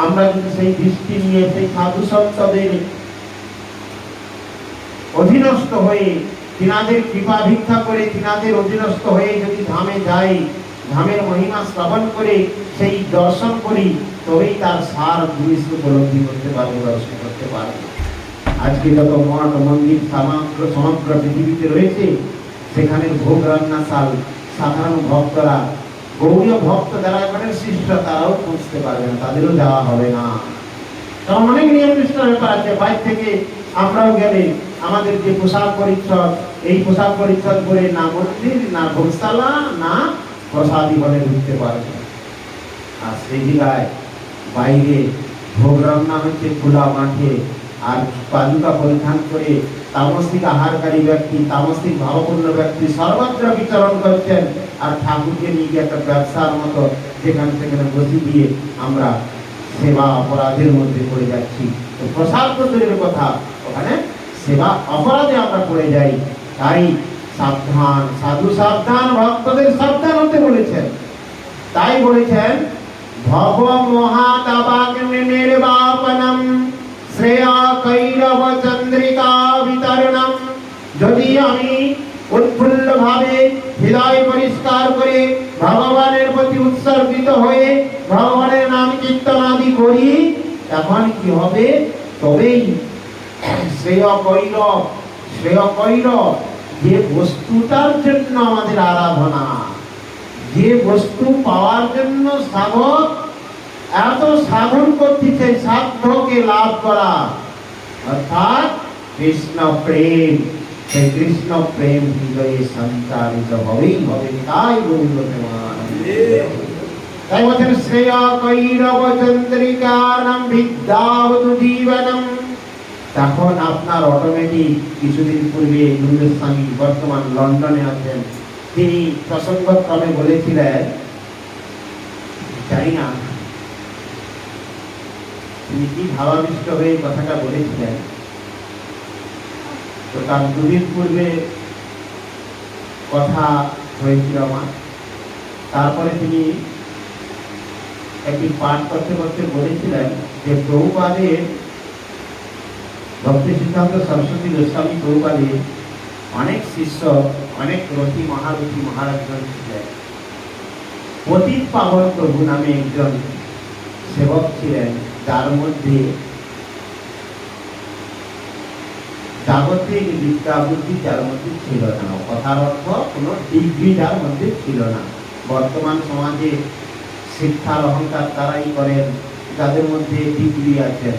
আমরা যদি সেই দৃষ্টি নিয়ে সেই সাধু সন্তদের অধীনস্থ হয়ে তিনাদের কৃপা ভিক্ষা করে তিনাদের অধীনস্থ হয়ে যদি ধামে যাই, ধামের মহিমা শ্রবণ করে সেই দর্শন করি, তবেই তার সার জিনিস উপলব্ধি করতে পারবো, দর্শন করতে পারবো। আজকে যত মঠ মন্দির সমগ্র পৃথিবীতে রয়েছে, সেখানে ভোগ রান্নাশাল সাধারণ ভক্তরা, গৌরীয় ভক্ত যারা এখানে শিষ্ট, তারাও পৌঁছতে পারবে না, তাদেরও যাওয়া হবে না। কারণ অনেক নিয়ম নিষ্ঠার ব্যাপার আছে। বাইরে থেকে আমরাও গেলে আমাদের যে পোশাক পরিচ্ছদ, এই পোশাক পরিচ্ছদ করে না মন্দির, না ভোগশালা, না প্রসাদী বলে ঢুকতে পারবে। আর সেই জায়গায় বাইরে ভোগ রান্না হচ্ছে খোলা মাঠে, আর পাদুকা পরিধান করে তামসিক আহারকারী ব্যক্তি, তামসিক ভাবপূর্ণ ব্যক্তি সর্বত্র বিচরণ করছেন। আর ঠাকুরকে নিয়ে গিয়ে একটা ব্যবসার মতো যেখানে সেখানে বসে দিয়ে আমরা সেবা অপরাধের মধ্যে পড়ে যাচ্ছি। তো প্রসাদ তো দূরের কথা, ওখানে সেবা অপরাধে আমরা পড়ে যাই। তাই সাবধান, সাধু সাবধান, ভক্তদের সাবধান হতে বলেছেন। তাই বলেছেন ভব মহাদাবাগ্নি নির্বাপনম শ্রেয়া কৈরব চন্দ্রিকা বিতরণম। যদি আমি উৎফুল্ল ভাবে হৃদয় পরিষ্কার করে ভগবানের প্রতি উৎসর্গিত হয়ে ভগবানের নাম কীর্তন আদি করি, তখন কি হবে? তবেই শ্রেয় কৈরব, শ্রেয় কৈরব, যে বস্তুটার জন্য আমাদের আরাধনা, যে বস্তু পাওয়ার জন্য সাধক এত সাধন করতেছে, সাধ্যকে লাভ করা, অর্থাৎ কৃষ্ণ প্রেম, সেই কৃষ্ণ প্রেম হৃদয়ে সঞ্চারিত হবেই হবে। তাই গোবিন্দ তাই বলছেন শ্রেয়া কৈরব চন্দ্রিকানাম বিদ্যাবতু জীবনম। তখন আপনার অটোমেটিক, কিছুদিন পূর্বে নন্দস্বামী বর্তমান লন্ডনে আছেন, তিনি প্রসঙ্গক্রমে বলেছিলেন, জানি না তিনি কি ভাবাবিষ্ট হয়ে কথাটা বলেছিলেন, তো তার দুদিন পূর্বে কথা হয়েছিল আমার। তারপরে তিনি একটি পাঠ করতে করতে বলেছিলেন যে প্রভুপাদের, ভক্তি সিদ্ধান্ত সরস্বতী গোস্বামী প্রভুপাদের অনেক শিষ্য, অনেক রথী মহারথী মহারাজগণ ছিলেন। পতিত পাবন প্রভু নামে একজন সেবক ছিলেন, যার মধ্যে জাগতিক বিদ্যা বুদ্ধি যার মধ্যে ছিল না। কথার অর্থ কোন ডিগ্রি যার মধ্যে ছিল না। বর্তমান সমাজে শিক্ষার অহংকার তারাই করেন যাদের মধ্যে ডিগ্রি আছে,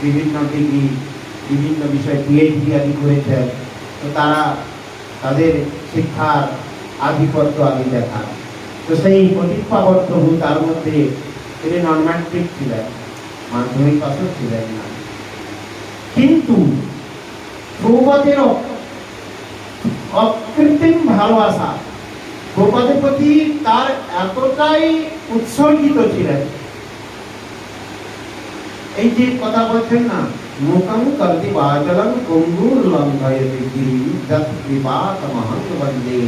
বিভিন্ন ডিগ্রি, বিভিন্ন বিষয় পিএইচডি আদি করেছেন, তো তারা তাদের শিক্ষার আধিপত্য আদি দেখান। তো সেই পতিত পাবন প্রভু, তার মধ্যে তিনি নন ম্যাট্রিক ছিলেন, মাধ্যমিক পাশও ছিলেন না। কিন্তু প্রভুপাদের অকৃত্রিম ভালোবাসা, প্রভুপাদের প্রতি তার এতটাই উৎসর্গিত ছিলেন, এই যে কথা বলছেন না, মুখম করতি বাচলং কুঙ্গুর লঙ্ঘয়তি গিরিম যৎ কৃপাতমহং বন্দে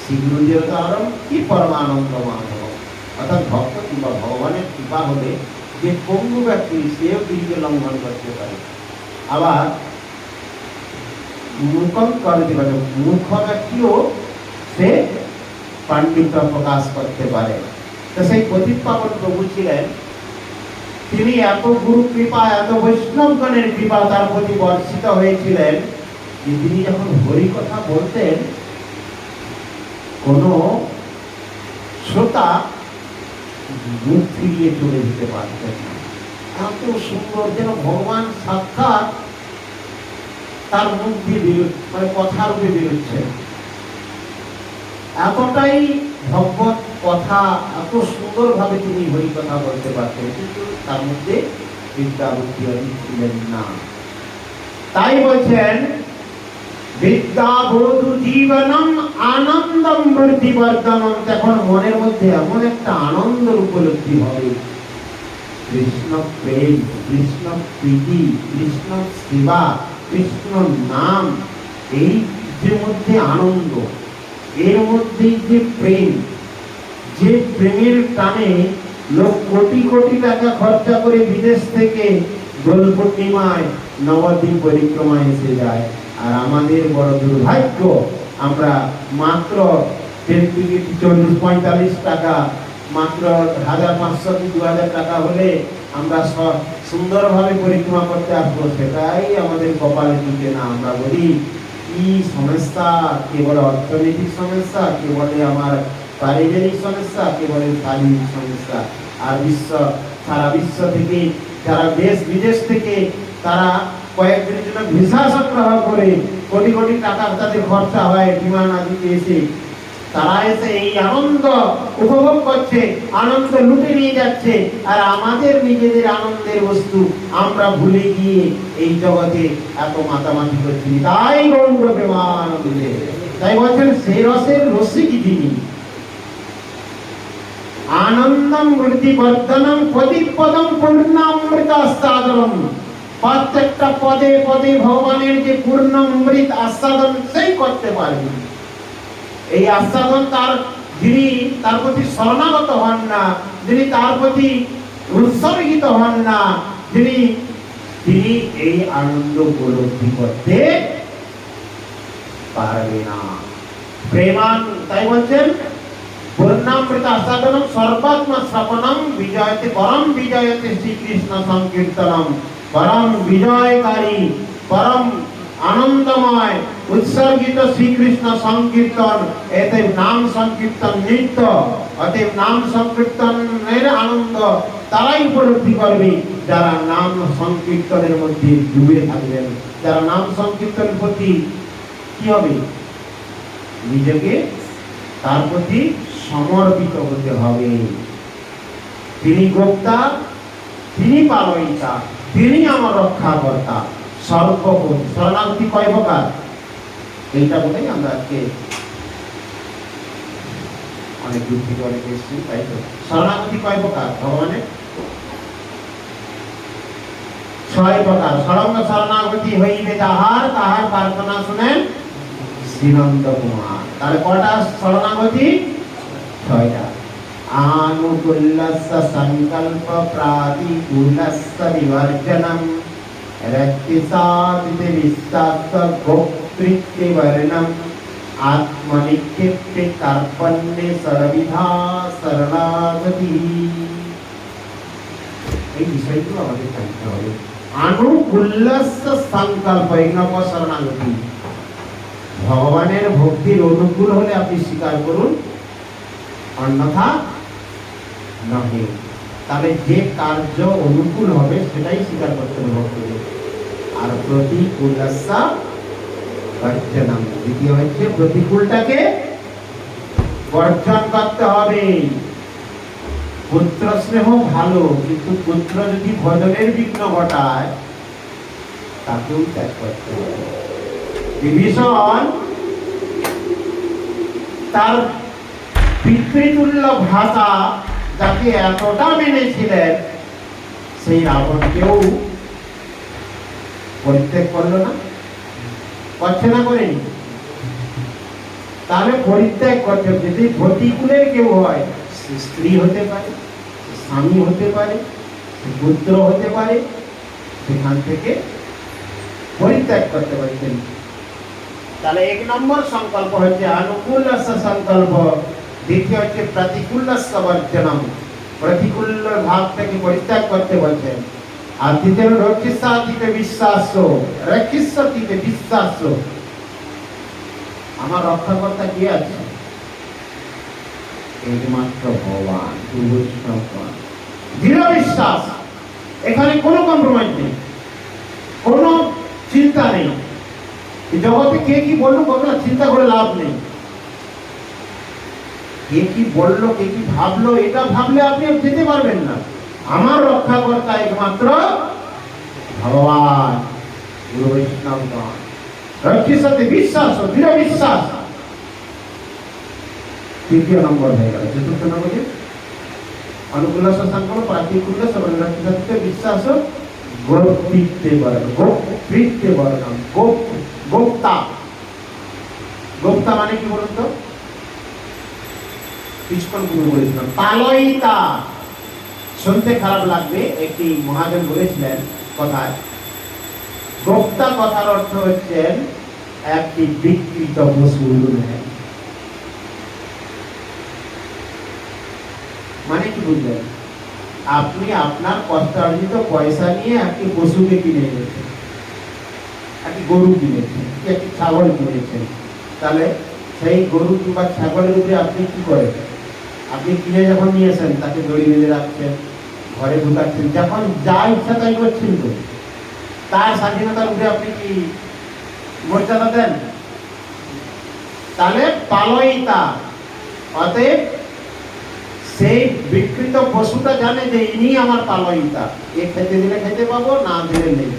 শ্রীগুরুদেবতারম কি পরমানন্দ মাধব। অর্থাৎ ভক্ত কিংবা ভগবানের কৃপা হলে যে পঙ্গু ব্যক্তি, সেও গিরিকে লঙ্ঘন করতে পারে। আবার মুখম করতি পারে, মূর্খ ব্যক্তিও সে পাণ্ডিত্য প্রকাশ করতে পারে। তো সেই পতিত পাবন প্রভু ছিলেন, তিনি এত গুরু কৃপা, এত বৈষ্ণবগণের কৃপা তার প্রতি বর্ষিত হয়েছিলেন যে তিনি যখন হরি কথা বলতেন, কোন শ্রোতা মুখ ফিরিয়ে চলে যেতে পারতেন না। এত সুন্দর, যেন ভগবান সাক্ষাৎ তার মুখ দিয়ে মানে কথা রূপে বেরোচ্ছেন। এতটাই ভগবত কথা, এত সুন্দর ভাবে তিনি হরি কথা বলতে পারতেন, কিন্তু তার মধ্যে বিদ্যা বুদ্ধি ছিলেন না। তাই বলছেন বিদ্যা বোধু জীবনম আনন্দম বৃদ্ধিবর্ধনম। তখন মনের মধ্যে এমন একটা আনন্দের উপলব্ধি হবে, কৃষ্ণ প্রেম, কৃষ্ণ প্রীতি, কৃষ্ণ সেবা, কৃষ্ণ নাম, এই যে মধ্যে আনন্দ, এর মধ্যে যে প্রেম, যে প্রেমের টানে লোক কোটি কোটি টাকা খরচা করে বিদেশ থেকে দোল পূর্ণিমায় নবদ্বীপ পরিক্রমায় এসে যায়, আর আমাদের বড় দুর্ভাগ্য, আমরা মাত্র ট্রেন টিকিট 40-45 টাকা, মাত্র 1500 কি 2000 টাকা হলে আমরা সুন্দরভাবে পরিক্রমা করতে আসবো, সেটাই আমাদের কপালে জুটে না। আমরা বলি কি সমস্যা, কে বলে অর্থনৈতিক সমস্যা, কে বলে আমার পারিবারিক সমস্যা, কে বলে শারীরিক সমস্যা। আর সারা বিশ্ব থেকে যারা দেশ বিদেশ থেকে তারা কয়েকদিনের জন্য ভিসা সংগ্রহ করে কোটি কোটি টাকা তাদের খরচা হয় বিমান আদিতে এসে, তারা এসে এই আনন্দ উপভোগ করছে, আনন্দ লুটে নিয়ে যাচ্ছে, আর আমাদের নিজেদের আনন্দের বস্তু আমরা ভুলে গিয়ে এই জগতে এত মাতামাতি করছি। তাই গৌর প্রেমানন্দে, তাই বলছেন সেই রসের রসিক যিনি, আনন্দম মূর্তি বর্ধনম প্রদীপদম পূর্ণামৃত আস্বাদনম। প্রত্যেকটা পদে পদে ভগবানের যে পূর্ণ অমৃত আস্বাদন সেই করতে পারবে। এই আস্বাদন তার, যিনি তার প্রতি শরণাগত হন না, যিনি তার প্রতি উৎসর্গিত হন না, তিনি এই আনন্দ উপলব্ধি করতে পারবে না। প্রেমান, তাই বলছেন পূর্ণামৃত আস্বাদনম সর্বাত্মা শ্রবণম বিজয়তে পরম বিজয়তে শ্রীকৃষ্ণ সংকীর্তনম। পরম বিজয়কারী, পরম আনন্দময় উৎসর্গিত শ্রীকৃষ্ণ সংকীর্তন, এতে নাম সংকীর্তন নৃত্য, অতএব নাম সংকীর্তনের আনন্দ তারাই উপলব্ধি করবে যারা নাম সংকীর্তনের মধ্যে ডুবে থাকবেন। যারা নাম সংকীর্তনের প্রতি কি হবে, নিজেকে তার প্রতি সমর্পিত হতে হবে। তিনি গোপ্তা, তিনি পালয়িতা, তিনি আমার রক্ষাকর্তা। সর্বগুণ শরণাগতি কয় প্রকার, এইটা বলেই আমরা আজকে অনেক দূর থেকে অনেক এসেছি, তাই তো। শরণাগতি কয় প্রকার ভগবানের? 6 প্রকার। সরঙ্গ শরণাগতি হইবে যাহার, তাহার প্রার্থনা শুনেন শ্রীনন্দ কুমার। তাহলে কটা শরণাগতি? 6টা। আনুকূল্যস্য সংকল্প প্রাতিকূলস্য বিবর্জনম, রক্তিসাদিতে বিশ্বাস ভোক্তৃত্বে বর্ণম, আত্মনিক্ষেপে কার্পণ্যে সর্ববিধা শরণাগতি। এই বিষয়গুলো আমাদের জানতে হবে। আনুকূল্যস্য সংকল্প, এই নম্বর শরণাগতি। ভগবানের ভক্তির অনুকূল হলে আপনি স্বীকার করুন, অন্যথা নহে। তাহলে যে কার্য অনুকূল হবে সেটাই স্বীকার করতে হবে। আর প্রতিকূলস্য বর্জনম, দ্বিতীয় হচ্ছে প্রতিকূলটাকে বর্জন করতে হবে। পুত্র স্নেহ ভালো, কিন্তু পুত্র যদি ভজনের বিঘ্ন ঘটায় তাকেও ত্যাগ করতে হবে। বিভীষণ তার পিতৃতুল্য ভ্রাতা যাকে এতটা মেনেছিলেন, সেই রাবণকেও পরিত্যাগ করলো না? করছে না, করেনি? তাহলে পরিত্যাগ করতে হবে। যদি প্রতিকূলের কেউ হয়, স্ত্রী হতে পারে, স্বামী হতে পারে, পুত্র হতে পারে, সেখান থেকে পরিত্যাগ করতে পারছেন। তাহলে 1 নম্বর সংকল্প হচ্ছে আনুকূল্যস্য সংকল্প, দ্বিতীয় হচ্ছে প্রতিকূল্যস্য বর্জনম, প্রতিকূল ভাব থেকে পরিত্যাগ করতে বলছেন। আর তৃতীয় রক্ষিষ্যাতিতে বিশ্বাস, রক্ষিষ্যাতিতে বিশ্বাস। আমার রক্ষাকর্তা কে আছে? একমাত্র ভগবান, বৈষ্ণবগণ। দৃঢ় বিশ্বাস, এখানে কোনো কম্প্রোমাইজ নেই, কোনো চিন্তা নেই। জগতে কে কি বললো কখনো চিন্তা করে লাভ নেই। কে কি বললো, কে কি ভাবলো, এটা ভাবলে আপনি যেতে পারবেন না। আমার রক্ষাকর্তা একমাত্র ভগবান, গুরু বৈষ্ণবগণ। রক্ষিষ্যতে বিশ্বাস, দৃঢ় বিশ্বাস। তৃতীয় নম্বর হয়ে গেল। চতুর্থ নম্বর অনুকূল্যস্য সংকল্প, প্রতিকূল্যস্য রক্ষিষ্যতে বিশ্বাস, গোপ্তৃত্বে বর্ণম। গোপ্তৃত্বে বর্ণম, গোপ্তা। গোপ্তা মানে কি বলুন তো? কিছুক্ষণ পূর্বে বলেছিলাম পালয়িতা। শুনতে খারাপ লাগবে, একটি মহাজন বলেছিলেন কথায়, গোপ্তা কথার অর্থ হচ্ছেন একটি বিকৃত পশুর ন্যায়। মানে কি বুঝলেন? আপনি আপনার কষ্টার্জিত পয়সা নিয়ে একটি পশুকে কিনে এনেছেন, একটি গরু কিনেছেন, একটি ছাগল কিনেছেন, তাহলে সেই গরু কিংবা ছাগলের উপরে আপনি কি করেন? আপনি কিনে যখন নিয়েছেন তাকে দড়ি বেঁধে রাখছেন, ঘরে ঢুকাচ্ছেন, যখন যা ইচ্ছা তাই করছেন, তো তার স্বাধীনতার উপরে আপনি কি মর্যাদা দেন? তাহলে পালয়িতা, অতএব সেই বিকৃত পশুটা জানে যে ইনি আমার পালয়িতা, এ খেতে দিলে খেতে পাবো, না দিলে নেই,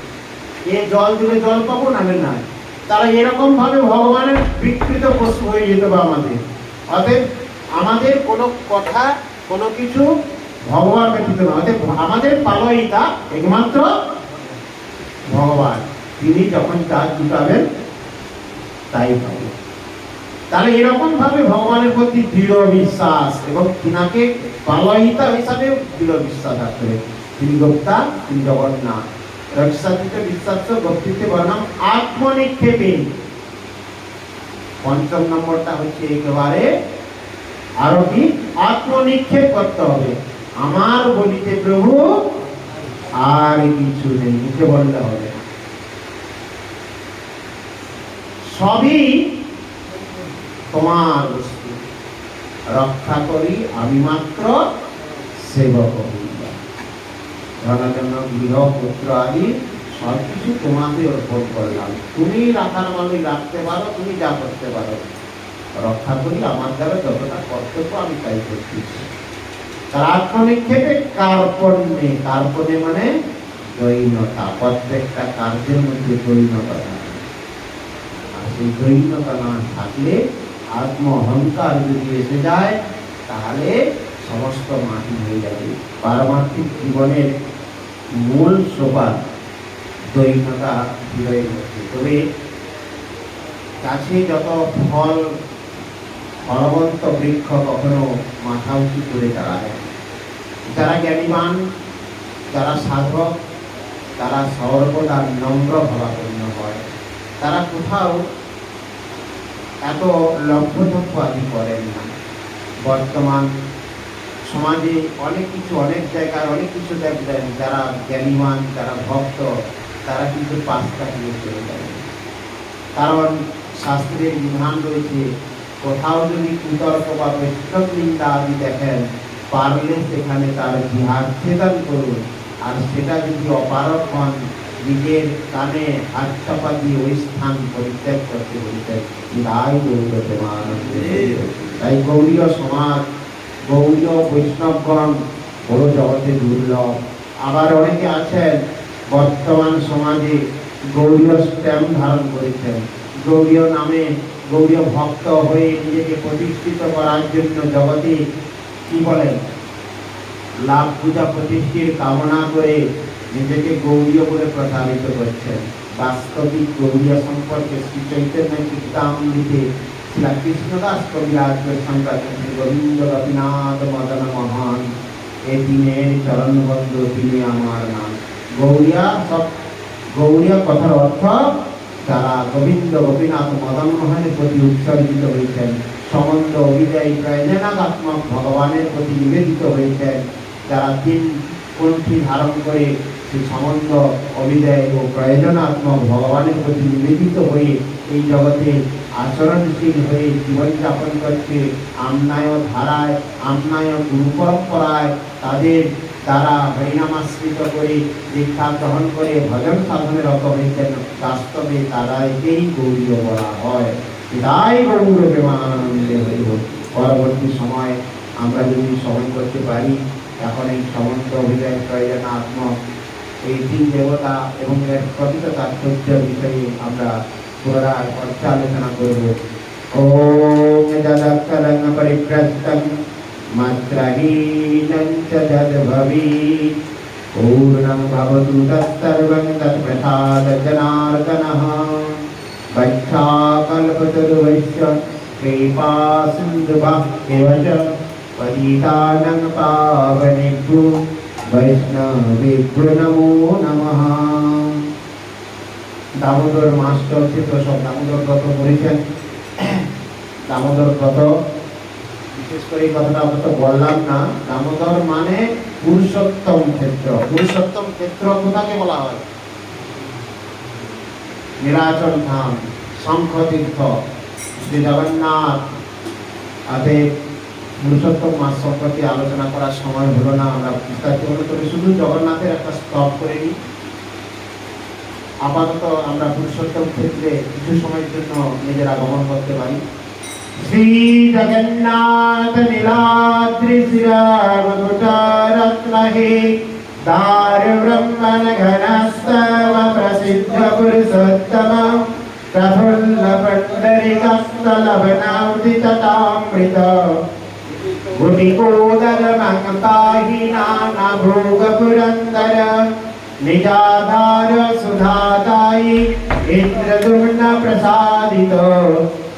এ জল দিলে জল পাবো, না না। তারা এরকম ভাবে ভগবানের বিকৃত পশু হয়ে যেতে হবে আমাদের। অতএব আমাদের কোনো কথা, কোনো কিছু ভগবান ব্যতীত না। অতএব আমাদের পালয়িতা একমাত্র ভগবান, তিনি যখন কাজ জুটাবেন তাই পাবো। তাহলে এরকম ভাবে ভগবানের প্রতি দৃঢ় বিশ্বাস এবং তিনাকে পালয়িতা হিসাবে দৃঢ় বিশ্বাস রাখতে হবে। তিনি গোপ্তা, তিনি জগন্নাথ। রক্ষাতীতে বিশ্বাস ভক্তিতে বর্ণম আত্মনিক্ষেপে। পঞ্চম নম্বরটা হচ্ছে একেবারে আরো কি আত্মনিক্ষেপ করতে হবে। আমার বলিতে প্রভু আর কিছু নেই, মুখে বললে হবে, সবই তোমার বস্তু, রক্ষা করি আমি মাত্র সেবক হইয়া। ধনজন গৃহ পুত্র আদি সবকিছু তোমাকে অর্পণ করলাম, তুমি রাখার মালিক, রাখতে পারো, তুমি যা করতে পারো, রক্ষা করি আমার দ্বারা যতটা কর্তব্য আমি তাই করতেছি। তার আত্মনিক্ষেপে কার্পণ্যে, কার্পণ্যে মানে দৈন্যতা, প্রত্যেকটা কার্যের মধ্যে দৈন্যতা থাকে। আর সেই দৈন্যতা না থাকলে, আত্ম অহংকার যদি এসে যায়, তাহলে সমস্ত মাটি হয়ে যাবে। পারমার্থিক জীবনের মূল সোপান দৈন্যতা হৃদয়ের মধ্যে। তবে গাছে যত ফলবন্ত বৃক্ষ কখনো মাথা উঁচু করে দাঁড়ায়। যারা জ্ঞানীবান, যারা সাধক, তারা সর্বদা নম্র ভাবাপন্ন হয়। তারা কোথাও এত লভ্যতত্ত্ব আদি করেন না। বর্তমান সমাজে অনেক কিছু, অনেক জায়গায় অনেক কিছু দেখবেন, যারা জ্ঞানীমান, যারা ভক্ত, তারা কিন্তু পাশ কাটিয়ে চলে যায়। কারণ শাস্ত্রের বিধান রয়েছে, কোথাও যদি কুতর্ক বা বৈষ্ণব নিন্দা আদি দেখেন, পারলে সেখানে তার জিহাদ ছেদন করুন। আর সেটা যদি অপারক হন, নিজের কানে হাত চাপা দিয়ে ওই স্থান পরিত্যাগ করতে বলতেন। তাই গৌড়ীয় সমাজ, গৌড়ীয় বৈষ্ণবগণ বড় জগতে দুর্লভ। আবার অনেকে আছেন বর্তমান সমাজে গৌড়ীয় স্ট্যাম্প ধারণ করেছেন, গৌড়ীয় নামে গৌড়ীয় ভক্ত হয়ে নিজেকে প্রতিষ্ঠিত করার জন্য জগতে কি বলেন, লাভ পূজা প্রতিষ্ঠির কামনা করে নিজেকে গৌড়ীয় বলে প্রচারিত করছেন। বাস্তবিক গৌড়ীয় সম্পর্কে শ্রী চৈতন্য গীতামৃতে শ্রী কৃষ্ণদাস কবিরাজ সংক্রান্ত গোবিন্দ গোপীনাথ মদন মহান, এ দিনের চরণবন্ধ তিনি আমার নাম। গৌড়ীয় কথার অর্থ যারা গোবিন্দ গোপীনাথ মদন মোহনের প্রতি উৎসর্গিত হয়েছেন, সম্বন্ধ অভিযায়ী প্রয়োজনাত্মক ভগবানের প্রতি নিবেদিত হয়েছেন, যারা তিন কণ্ঠী ধারণ করে সেই সম্বন্ধ অভিযায় ও প্রয়োজনাত্মক ভগবানের প্রতি নিবেদিত হয়ে এই জগতে আচরণশীল হয়ে জীবনযাপন করছে, আমনায় ধারায়, আমনায় গুরু পরম্পরায় তাদের তারা হরিনামাশ্রিত করে দীক্ষা গ্রহণ করে ভজন সাধনে রত হয়েছেন। বাস্তবে তারা একেই গৌরীয় বলা হয়। তাই গৌর প্রেমানন্দে হইব। পরবর্তী সময় আমরা যদি স্মরণ করতে পারি, এখন এই সমস্ত অভিযান প্রয়োজনাত্মক এই তিন দেবতা এবং এর প্রকৃত তাৎপর্য বিষয়ে আমরা পুনরায় আলোচনা করব। ওম যদক্ষরং পরিভ্রষ্টং মাত্রহীনং চ যদ্ভবেৎ পূর্ণং ভবতু তৎসর্বং তৎপ্রসাদ জনার্দনঃ। বৈষ্ণাকল্পতরুভ্যশ্চ কৃপা সিন্ধুভ্যঃ এব চ পতিতানাং পাবনেভ্यो वैष्णवेभ्यो नमो नमः। দামোদর মাস চলছে তো সব দামোদর ব্রত করেছেন। দামোদর ব্রত বিশেষ করে এই কথাটা অত বললাম না। দামোদর মানে পুরুষোত্তম ক্ষেত্র। পুরুষোত্তম ক্ষেত্র কোথাকে বলা হয়? নীলাচল ধাম, শঙ্খতীর্থ, শ্রী জগন্নাথ। পুরুষোত্তম মাস সম্পর্কে আলোচনা করার সময় হলো না, আমরা বিস্তারিত হলো, তবে শুধু জগন্নাথের একটা স্তব করে নিই। আপাতত আমরা পুরুষোত্তম ক্ষেত্রে কিছু সময়ের জন্য নিজেরা গমন করতে পারি। শ্রী জগন্নাথ নীলাদ্রি শিরাবকুটারত্নহে দার ব্রহ্মণ ঘনস্তব প্রসিদ্ধ পুরুষোত্তম প্রফুল্ল পুণ্ডরিকস্থলবনাউদিততামৃত গুটিকোদর মঙ্গপাহি নানা ভোগ পুরন্দর निजाधार सुधादायी इंद्रदुम्न प्रसादित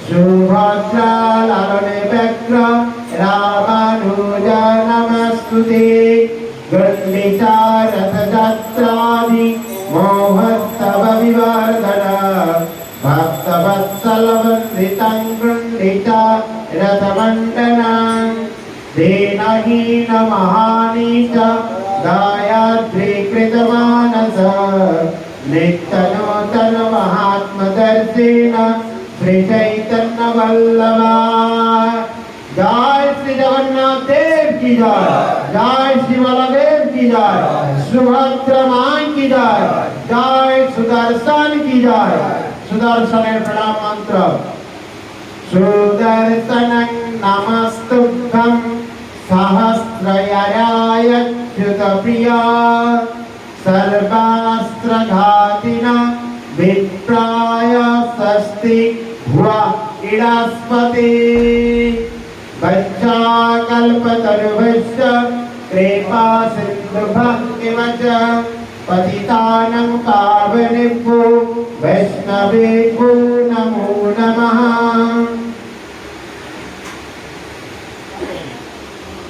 सुभद्रा लालन व्यग्र रामानुज नमस्तुते गृह्णिता रथयात्रादि मोहस्तव विवर्धन भक्तवत्सल वन्दितं गृह्णिता रथमण्डनं देनहीन महानीच गायत्री कृतमानस नित्यनूतन महात्मदर्शिन श्री चैतन्य वल्लभा। जय श्री जगन्नाथ देव की जय, जय श्री बलदेव की जय, सुभद्रा मां की जय, जय सुदर्शन की जय। सुदर्शन प्रणाम मंत्र। सुदर्शन नमस्तुभ्यं सहस्रयरायच्युत प्रिया सर्वास्त्रघातिन विप्राय स्वस्ति भुवा इडास्पति वच्चाकल्पतरुभ्यश्च कृपा सिन्धुभ्येव च पतितानं पावनेभ्यो वैष्णवेभ्यो नमो नमः।